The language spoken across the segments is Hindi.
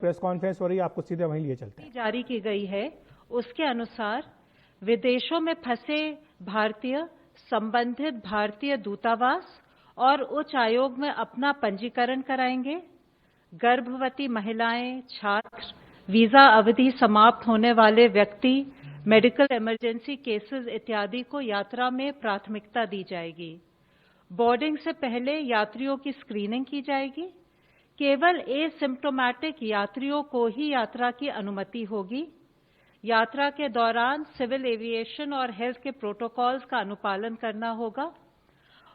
प्रेस कॉन्फ्रेंस हो रही है, आपको सीधे वहीं लिए चलते हैं। जारी की गई है उसके अनुसार विदेशों में फंसे भारतीय संबंधित भारतीय दूतावास और उच्च आयोग में अपना पंजीकरण कराएंगे। गर्भवती महिलाएं, छात्र, वीजा अवधि समाप्त होने वाले व्यक्ति, मेडिकल इमरजेंसी केसेस इत्यादि को यात्रा में प्राथमिकता दी जाएगी। बोर्डिंग से पहले यात्रियों की स्क्रीनिंग की जाएगी। केवल एसिम्प्टोमेटिक यात्रियों को ही यात्रा की अनुमति होगी। यात्रा के दौरान सिविल एविएशन और हेल्थ के प्रोटोकॉल्स का अनुपालन करना होगा।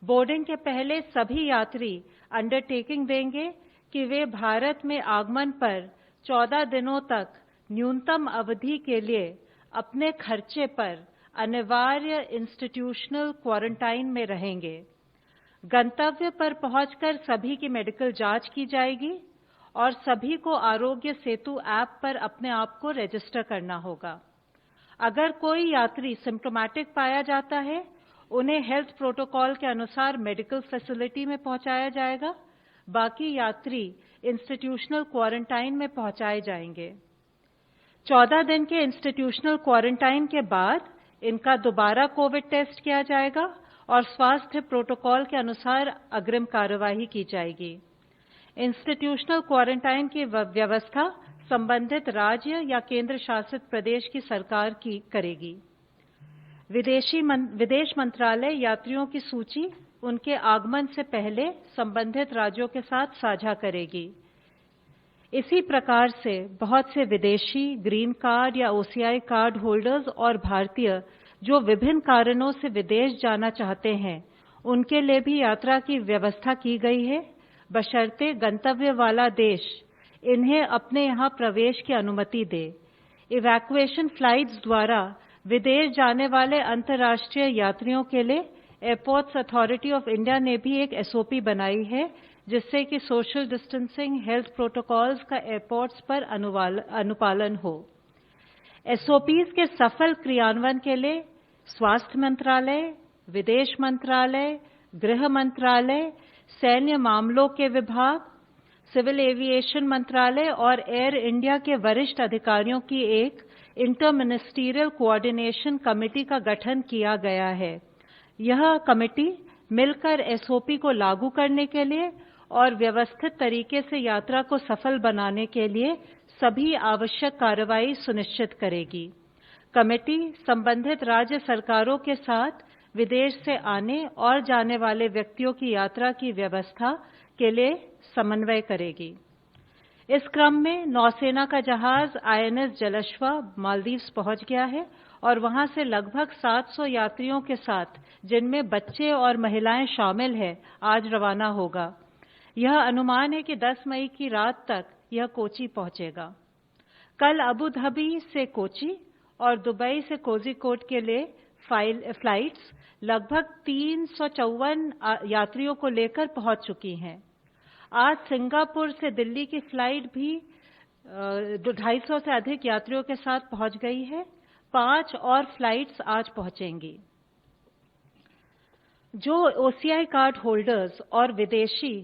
बोर्डिंग के पहले सभी यात्री अंडरटेकिंग देंगे कि वे भारत में आगमन पर 14 दिनों तक न्यूनतम अवधि के लिए अपने खर्चे पर अनिवार्य इंस्टीट्यूशनल क्वारंटाइन में रहेंगे। गंतव्य पर पहुंचकर सभी की मेडिकल जांच की जाएगी और सभी को आरोग्य सेतु ऐप पर अपने आप को रजिस्टर करना होगा। अगर कोई यात्री सिम्प्टोमेटिक पाया जाता है, उन्हें हेल्थ प्रोटोकॉल के अनुसार मेडिकल फैसिलिटी में पहुंचाया जाएगा। बाकी यात्री इंस्टीट्यूशनल क्वारंटाइन में पहुंचाए जाएंगे। 14 दिन के इंस्टीट्यूशनल क्वारंटाइन के बाद इनका दोबारा कोविड टेस्ट किया जाएगा और स्वास्थ्य प्रोटोकॉल के अनुसार अग्रिम कार्यवाही की जाएगी। इंस्टीट्यूशनल क्वारंटाइन की व्यवस्था संबंधित राज्य या केंद्र शासित प्रदेश की सरकार की करेगी। विदेश मंत्रालय यात्रियों की सूची उनके आगमन से पहले संबंधित राज्यों के साथ साझा करेगी। इसी प्रकार से बहुत से विदेशी ग्रीन कार्ड या ओसीआई कार्ड होल्डर्स और भारतीय जो विभिन्न कारणों से विदेश जाना चाहते हैं, उनके लिए भी यात्रा की व्यवस्था की गई है, बशर्ते गंतव्य वाला देश इन्हें अपने यहां प्रवेश की अनुमति दे। इवैक्यूएशन फ्लाइट्स द्वारा विदेश जाने वाले अंतर्राष्ट्रीय यात्रियों के लिए एयरपोर्ट्स अथॉरिटी ऑफ इंडिया ने भी एक एसओपी बनाई है, जिससे कि सोशल डिस्टेंसिंग, हेल्थ प्रोटोकॉल्स का एयरपोर्ट्स पर अनुपालन हो। एसओपीज के सफल क्रियान्वयन के लिए स्वास्थ्य मंत्रालय, विदेश मंत्रालय, गृह मंत्रालय, सैन्य मामलों के विभाग, सिविल एविएशन मंत्रालय और एयर इंडिया के वरिष्ठ अधिकारियों की एक इंटर मिनिस्टीरियल कोऑर्डिनेशन कमेटी का गठन किया गया है। यह कमेटी मिलकर एसओपी को लागू करने के लिए और व्यवस्थित तरीके से यात्रा को सफल बनाने के लिए सभी आवश्यक कार्रवाई सुनिश्चित करेगी। कमेटी संबंधित राज्य सरकारों के साथ विदेश से आने और जाने वाले व्यक्तियों की यात्रा की व्यवस्था के लिए समन्वय करेगी। इस क्रम में नौसेना का जहाज आईएनएस जलश्वा मालदीव्स पहुंच गया है और वहां से लगभग 700 यात्रियों के साथ, जिनमें बच्चे और महिलाएं शामिल हैं, आज रवाना होगा। यह अनुमान है कि 10 मई की रात तक यह कोची पहुंचेगा। कल अबू धाबी से कोची और दुबई से कोझिकोड के लिए फ्लाइट्स लगभग 354 यात्रियों को लेकर पहुंच चुकी हैं। आज सिंगापुर से दिल्ली की फ्लाइट भी 250 से अधिक यात्रियों के साथ पहुंच गई है। 5 और फ्लाइट्स आज पहुंचेंगी। जो ओसीआई कार्ड होल्डर्स और विदेशी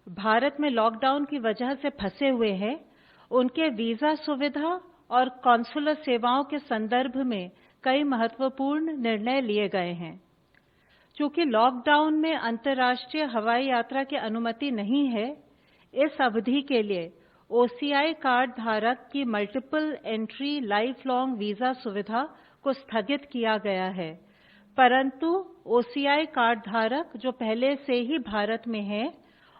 भारत में लॉकडाउन की वजह से फंसे हुए हैं, उनके वीजा सुविधा और कॉन्सुलर सेवाओं के संदर्भ में कई महत्वपूर्ण निर्णय लिए गए हैं। चूंकि लॉकडाउन में अंतर्राष्ट्रीय हवाई यात्रा की अनुमति नहीं है, इस अवधि के लिए ओसीआई कार्ड धारक की multiple entry life long visa सुविधा को स्थगित किया गया है, परंतु ओसीआई कार्ड धारक जो पहले से ही भारत में हैं,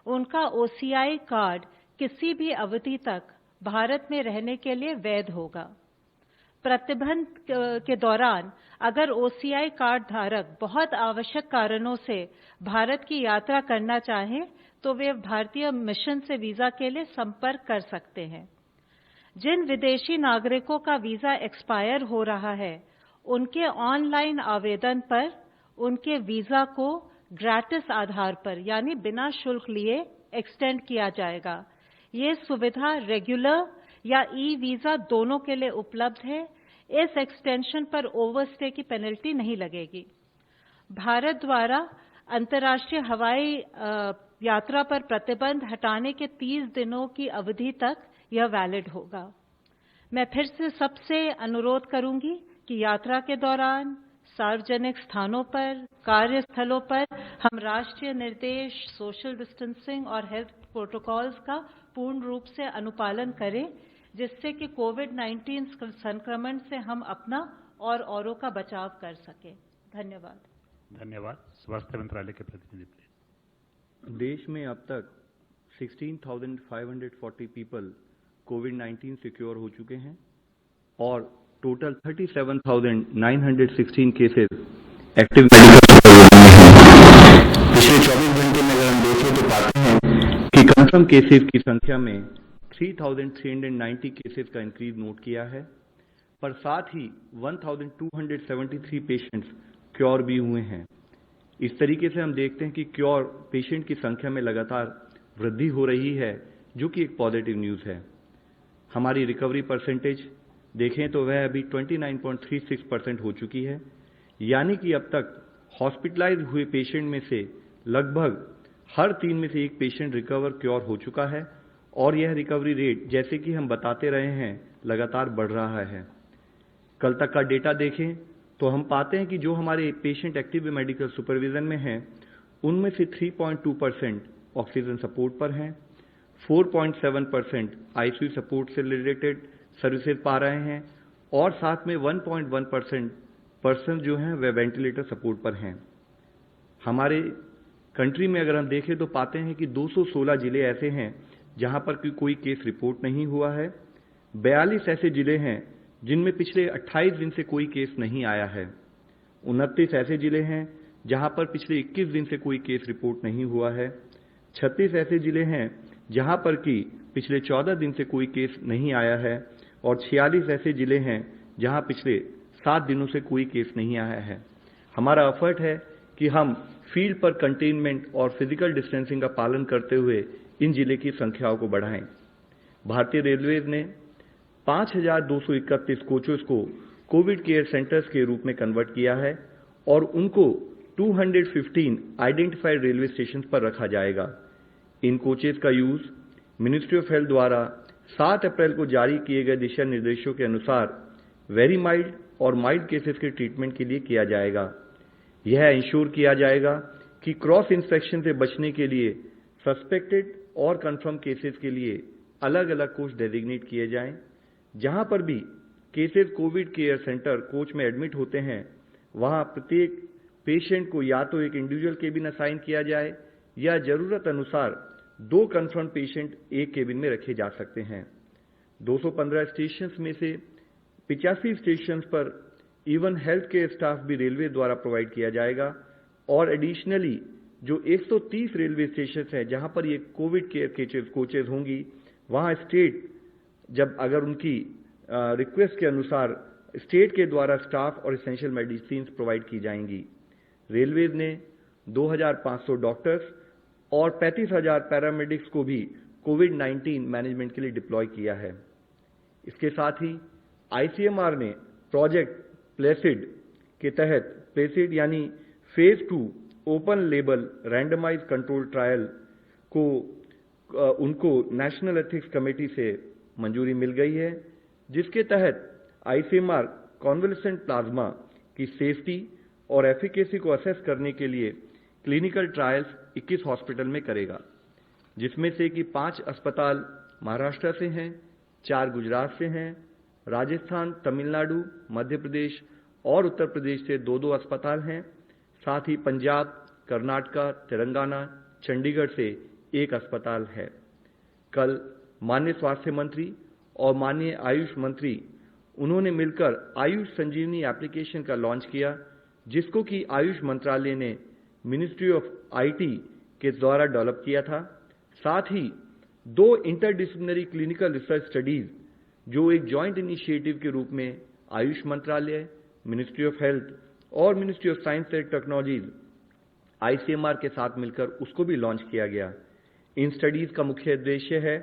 उनका ओसीआई कार्ड किसी भी अवधि तक भारत में रहने के लिए वैध होगा। प्रतिबंध के दौरान अगर ओसीआई कार्ड धारक बहुत आवश्यक कारणों से भारत की यात्रा करना चाहें, तो वे भारतीय मिशन से वीजा के लिए संपर्क कर सकते हैं। जिन विदेशी नागरिकों का वीजा एक्सपायर हो रहा है, उनके ऑनलाइन आवेदन पर उनके वीजा को ग्रेटिस आधार पर, यानी बिना शुल्क लिए एक्सटेंड किया जाएगा। ये सुविधा रेगुलर या ई वीजा दोनों के लिए उपलब्ध है। इस एक्सटेंशन पर ओवरस्टे की पेनल्टी नहीं लगेगी। भारत द्वारा अंतर्राष्ट्रीय हवाई यात्रा पर प्रतिबंध हटाने के 30 दिनों की अवधि तक यह वैलिड होगा। मैं फिर से सबसे अनुरोध करूंगी कि यात्रा के दौरान सार्वजनिक स्थानों पर, कार्यस्थलों पर हम राष्ट्रीय निर्देश, सोशल डिस्टेंसिंग और हेल्थ प्रोटोकॉल्स का पूर्ण रूप से अनुपालन करें, जिससे कि कोविड-19 संक्रमण से हम अपना और औरों का बचाव कर सकें। धन्यवाद। धन्यवाद। स्वास्थ्य मंत्रालय के प्रतिनिधि प्लीज। देश में अब तक 16,540 पीपल कोविड-19 से क्योर हो चुके हैं और टोटल 37,916 केसेस एक्टिव मेडिकल हैं। पिछले 24 घंटे में अगर हम देखें तो पाते हैं कि कंफर्म केसेस की संख्या में 3,390 केसेस का इंक्रीज नोट किया है, पर साथ ही 1,273 पेशेंट्स क्योर भी हुए हैं। इस तरीके से हम देखते हैं कि क्योर पेशेंट की संख्या में लगातार वृद्धि हो रही है, जो कि एक पॉजिटिव न्यूज है। हमारी रिकवरी परसेंटेज देखें तो वह अभी 29.36% हो चुकी है, यानी कि अब तक हॉस्पिटलाइज हुए पेशेंट में से लगभग हर 3 में से 1 पेशेंट रिकवर क्योर हो चुका है और यह रिकवरी रेट, जैसे कि हम बताते रहे हैं, लगातार बढ़ रहा है। कल तक का डेटा देखें तो हम पाते हैं कि जो हमारे पेशेंट एक्टिव मेडिकल सुपरविजन में हैं, उनमें से 3.2% ऑक्सीजन सपोर्ट पर हैं, 4.7% आईसीयू सपोर्ट से रिलेटेड सर्विसेज पा रहे हैं और साथ में 1.1% पर्सन जो हैं वह वेंटिलेटर सपोर्ट पर हैं। हमारे कंट्री में अगर हम देखें तो पाते हैं कि 216 जिले ऐसे हैं जहां पर कोई केस रिपोर्ट नहीं हुआ है। 42 ऐसे जिले हैं जिनमें पिछले 28 दिन से कोई केस नहीं आया है। 29 ऐसे जिले हैं जहां पर पिछले 21 दिन से कोई केस रिपोर्ट नहीं हुआ है। 36 ऐसे जिले हैं जहां पर कि पिछले 14 दिन से कोई केस नहीं आया है और 46 ऐसे जिले हैं जहां पिछले 7 दिनों से कोई केस नहीं आया है। हमारा एफर्ट है कि हम फील्ड पर कंटेनमेंट और फिजिकल डिस्टेंसिंग का पालन करते हुए इन जिले की संख्याओं को बढ़ाएं। भारतीय रेलवेज ने 5,231 कोचेस को कोविड केयर सेंटर्स के रूप में कन्वर्ट किया है और उनको 215 आइडेंटिफाइड रेलवे स्टेशन पर रखा जाएगा। इन कोचेस का यूज मिनिस्ट्री ऑफ हेल्थ द्वारा 7 अप्रैल को जारी किए गए दिशा निर्देशों के अनुसार वेरी माइल्ड और माइल्ड केसेस के ट्रीटमेंट के लिए किया जाएगा। यह इंश्योर किया जाएगा कि क्रॉस इन्फेक्शन से बचने के लिए सस्पेक्टेड और कंफर्म केसेस के लिए अलग अलग कोच डेजिग्नेट किए जाएं। जहां पर भी cases Covid care centre coach में एडमिट होते हैं, वहां प्रत्येक पेशेंट को या तो एक इंडिविजुअल केबिन असाइन किया जाए या जरूरत अनुसार 2 कंफर्म पेशेंट एक केबिन में रखे जा सकते हैं। 215 स्टेशन में से 85 स्टेशन पर इवन हेल्थ केयर स्टाफ भी रेलवे द्वारा प्रोवाइड किया जाएगा और एडिशनली जो 130 रेलवे स्टेशन हैं जहां पर ये कोविड केयर कोचेज होंगी, वहां स्टेट जब अगर उनकी रिक्वेस्ट के अनुसार स्टेट के द्वारा स्टाफ और एसेंशियल मेडिसिन प्रोवाइड की जाएंगी। रेलवेज ने 2,500 डॉक्टर्स और 35,000 पैरामेडिक्स को भी कोविड-19 मैनेजमेंट के लिए डिप्लॉय किया है। इसके साथ ही आईसीएमआर ने प्रोजेक्ट प्लेसिड के तहत प्लेसिड यानी phase 2 open label randomise control trial को उनको नेशनल एथिक्स कमेटी से मंजूरी मिल गई है, जिसके तहत आईसीएमआर कॉन्वलेसेंट प्लाज्मा की सेफ्टी और एफिकेसी को असेस करने के लिए क्लिनिकल ट्रायल्स 21 हॉस्पिटल में करेगा, जिसमें से कि 5 अस्पताल महाराष्ट्र से हैं, 4 गुजरात से हैं, राजस्थान, तमिलनाडु, मध्य प्रदेश और उत्तर प्रदेश से 2-2 अस्पताल हैं। साथ ही पंजाब, कर्नाटका, तेलंगाना, चंडीगढ़ से 1 अस्पताल है। कल माननीय स्वास्थ्य मंत्री और माननीय आयुष मंत्री उन्होंने मिलकर आयुष संजीवनी एप्लीकेशन का लॉन्च किया, जिसको कि आयुष मंत्रालय ने मिनिस्ट्री ऑफ आईटी के द्वारा डेवलप किया था। साथ ही 2 इंटरडिसिप्लिनरी क्लिनिकल रिसर्च स्टडीज जो एक जॉइंट इनिशिएटिव के रूप में आयुष मंत्रालय, मिनिस्ट्री ऑफ हेल्थ और ministry of science and technologies ICMR के साथ मिलकर उसको भी लॉन्च किया गया। इन स्टडीज का मुख्य उद्देश्य है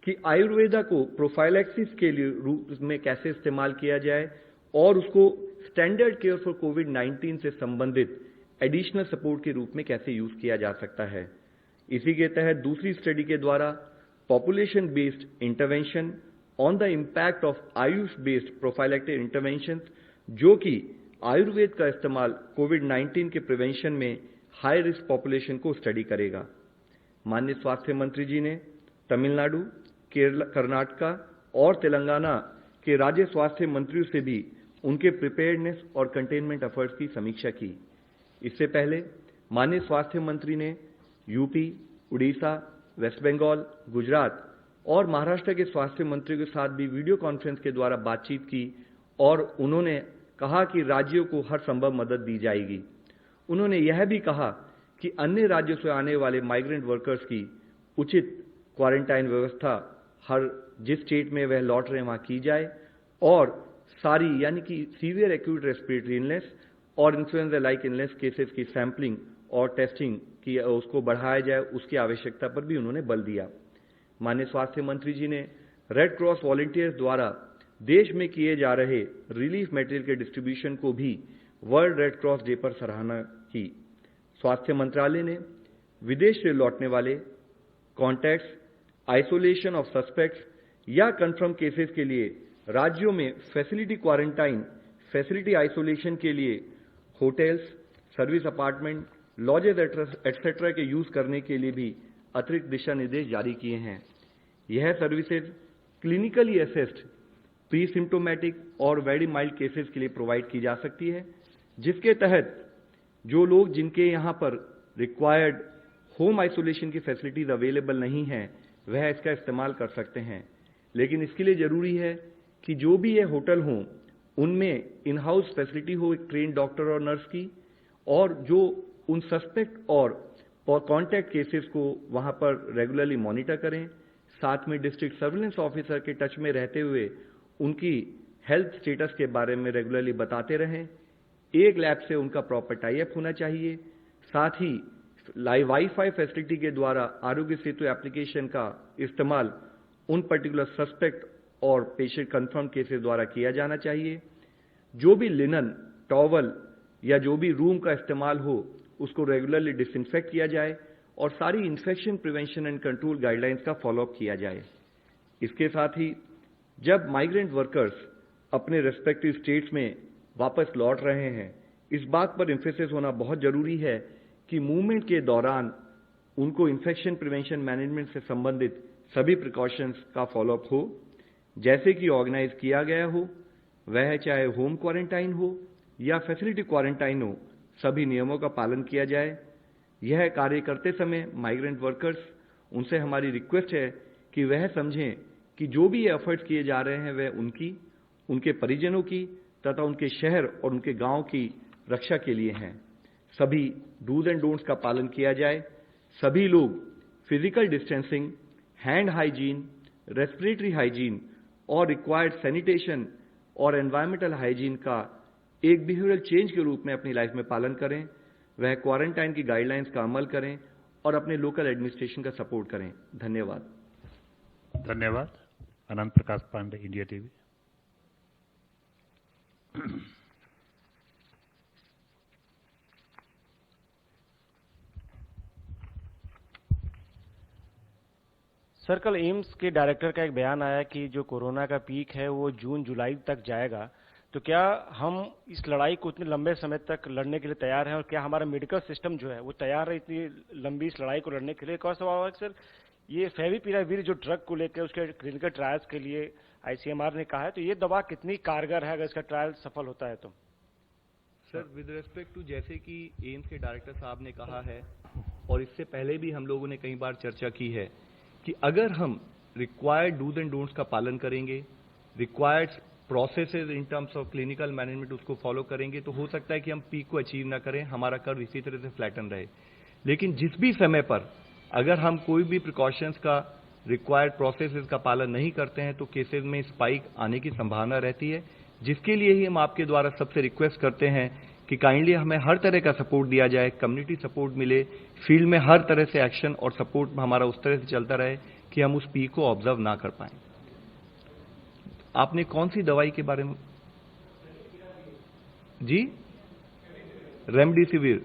कि आयुर्वेदा को प्रोफाइलैक्सिस के लिए रूप में कैसे इस्तेमाल किया जाए और उसको स्टैंडर्ड केयर फॉर कोविड-19 से संबंधित एडिशनल सपोर्ट के रूप में कैसे यूज किया जा सकता है। इसी के तहत दूसरी स्टडी के द्वारा population-based intervention on the impact of आयुष-based prophylactic interventions, जो कि आयुर्वेद का इस्तेमाल कोविड-19 के प्रिवेंशन में हाई रिस्क पॉपुलेशन को स्टडी करेगा। माननीय स्वास्थ्य मंत्री जी ने तमिलनाडु, केरल, कर्नाटका और तेलंगाना के राज्य स्वास्थ्य मंत्रियों से भी उनके प्रिपेयर्डनेस और कंटेनमेंट एफर्ट्स की समीक्षा की। इससे पहले माननीय स्वास्थ्य मंत्री ने यूपी, उड़ीसा, वेस्ट बंगाल, गुजरात और महाराष्ट्र के स्वास्थ्य मंत्रियों के साथ भी वीडियो कॉन्फ्रेंस के द्वारा बातचीत की और उन्होंने कहा कि राज्यों को हर संभव मदद दी जाएगी। उन्होंने यह भी कहा कि अन्य राज्यों से आने वाले माइग्रेंट वर्कर्स की उचित क्वारंटाइन व्यवस्था हर जिस स्टेट में वह लौट रहे हैं वहां की जाए और सारी यानी कि सीवियर एक्यूट रेस्पिरेटरी इलनेस और इन्फ्लुएंजा लाइक इलनेस केसेस की सैंपलिंग और टेस्टिंग की उसको बढ़ाया जाए, उसकी आवश्यकता पर भी उन्होंने बल दिया। माननीय स्वास्थ्य मंत्री जी ने रेड क्रॉस वॉलंटियर्स द्वारा देश में किए जा रहे रिलीफ मटेरियल के डिस्ट्रीब्यूशन को भी वर्ल्ड रेड क्रॉस डे पर सराहना की। स्वास्थ्य मंत्रालय ने विदेश से लौटने वाले कॉन्टैक्ट्स, आइसोलेशन ऑफ सस्पेक्ट्स या कंफर्म केसेस के लिए राज्यों में फैसिलिटी क्वारंटाइन, फैसिलिटी आइसोलेशन के लिए hotels, service apartment, lodges etcetera के यूज करने के लिए भी अतिरिक्त दिशा निर्देश जारी किए हैं। यह services clinically assessed pre symptomatic और वेरी माइल्ड केसेस के लिए प्रोवाइड की जा सकती है, जिसके तहत जो लोग जिनके यहां पर रिक्वायर्ड होम आइसोलेशन की फैसिलिटीज अवेलेबल नहीं है वह इसका इस्तेमाल कर सकते हैं। लेकिन इसके लिए जरूरी है कि जो भी ये होटल हों उनमें इन हाउस फैसिलिटी हो एक ट्रेन डॉक्टर और नर्स की, और जो उन सस्पेक्ट और कॉन्टैक्ट केसेस को वहां पर रेगुलरली मॉनिटर करें, साथ में डिस्ट्रिक्ट सर्विलेंस ऑफिसर के टच में रहते हुए उनकी हेल्थ स्टेटस के बारे में रेगुलरली बताते रहें। एक लैब से उनका प्रॉपर टाई अप होना चाहिए। साथ ही वाईफाई फैसिलिटी के द्वारा आरोग्य सेतु एप्लीकेशन का इस्तेमाल उन पर्टिकुलर सस्पेक्ट और पेशेंट कंफर्म केसेस द्वारा किया जाना चाहिए। जो भी लिनन, टॉवल या जो भी रूम का इस्तेमाल हो उसको रेगुलरली डिसइंफेक्ट किया जाए और सारी infection prevention and control guidelines का फॉलोअप किया जाए। इसके साथ ही जब माइग्रेंट वर्कर्स अपने रेस्पेक्टिव स्टेट्स में वापस लौट रहे हैं, इस बात पर एम्फेसिस होना बहुत जरूरी है कि मूवमेंट के दौरान उनको इन्फेक्शन प्रिवेंशन मैनेजमेंट से संबंधित सभी प्रिकॉशंस का फॉलोअप हो, जैसे कि ऑर्गेनाइज किया गया हो, वह चाहे होम क्वारंटाइन हो या फैसिलिटी क्वारंटाइन हो, सभी नियमों का पालन किया जाए। यह कार्य करते समय माइग्रेंट वर्कर्स, उनसे हमारी रिक्वेस्ट है कि वह समझें कि जो भी एफर्ट्स किए जा रहे हैं वह उनकी, उनके परिजनों की तथा उनके शहर और उनके गांव की रक्षा के लिए हैं। सभी डूज एंड डोंट्स का पालन किया जाए। सभी लोग physical distancing, hand hygiene, respiratory hygiene और रिक्वायर्ड सैनिटेशन और एनवायरमेंटल हाइजीन का एक बिहेवियरल चेंज के रूप में अपनी लाइफ में पालन करें। वह क्वारंटाइन की गाइडलाइंस का अमल करें और अपने लोकल एडमिनिस्ट्रेशन का सपोर्ट करें। धन्यवाद। धन्यवाद। अनंत प्रकाश पांडे, इंडिया टीवी। सर, कल एम्स के डायरेक्टर का एक बयान आया कि जो कोरोना का पीक है वो जून जुलाई तक जाएगा, तो क्या हम इस लड़ाई को इतने लंबे समय तक लड़ने के लिए तैयार हैं और क्या हमारा मेडिकल सिस्टम जो है वो तैयार है इतनी लंबी इस लड़ाई को लड़ने के लिए? एक और सवाल है सर, ये फेविपिराविर जो ड्रग को लेकर उसके क्लिनिकल ट्रायल्स के लिए आईसीएमआर ने कहा है, तो ये दवा कितनी कारगर है अगर इसका ट्रायल सफल होता है तो? सर, विद रेस्पेक्ट टू जैसे कि एम्स के डायरेक्टर साहब ने कहा है और इससे पहले भी हम लोगों ने कई बार चर्चा की है कि अगर हम रिक्वायर्ड डूज एंड डोंट्स का पालन करेंगे, required processes in terms of clinical management उसको फॉलो करेंगे, तो हो सकता है कि हम पीक को अचीव ना करें, हमारा कर्व इसी तरह से फ्लैटन रहे। लेकिन जिस भी समय पर अगर हम कोई भी प्रिकॉशंस का, रिक्वायर्ड प्रोसेसेस का पालन नहीं करते हैं तो केसेस में स्पाइक आने की संभावना रहती है, जिसके लिए ही हम आपके द्वारा सबसे रिक्वेस्ट करते हैं कि काइंडली हमें हर तरह का सपोर्ट दिया जाए, कम्युनिटी सपोर्ट मिले, फील्ड में हर तरह से एक्शन और सपोर्ट हमारा उस तरह से चलता रहे कि हम उस पीक को ऑब्जर्व ना कर पाए। आपने कौन सी दवाई के बारे में जी? रेमडेसिविर।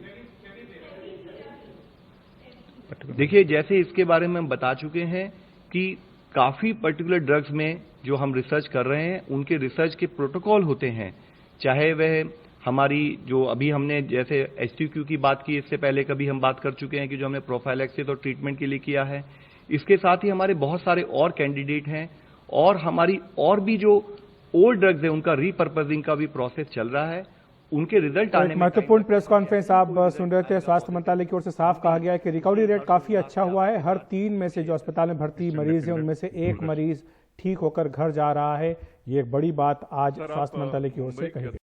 देखिए, जैसे इसके बारे में हम बता चुके हैं कि काफ़ी पर्टिकुलर ड्रग्स में जो हम रिसर्च कर रहे हैं उनके रिसर्च के प्रोटोकॉल होते हैं, चाहे वह हमारी जो अभी हमने जैसे HTQ की बात की, इससे पहले कभी हम बात कर चुके हैं कि जो हमने प्रोफाइलैक्सिस और ट्रीटमेंट के लिए किया है। इसके साथ ही हमारे बहुत सारे और कैंडिडेट हैं और हमारी और भी जो ओल्ड ड्रग्स है उनका रीपर्पजिंग का भी प्रोसेस चल रहा है। उनके रिजल्ट आने में महत्वपूर्ण प्रेस कॉन्फ्रेंस आप सुन रहे थे। स्वास्थ्य मंत्रालय की ओर से साफ कहा गया है कि रिकवरी रेट काफी अच्छा हुआ है। हर 3 में से जो अस्पताल में भर्ती मरीज है उनमें से 1 मरीज ठीक होकर घर जा रहा है। ये एक बड़ी बात आज स्वास्थ्य मंत्रालय की ओर से कही गई।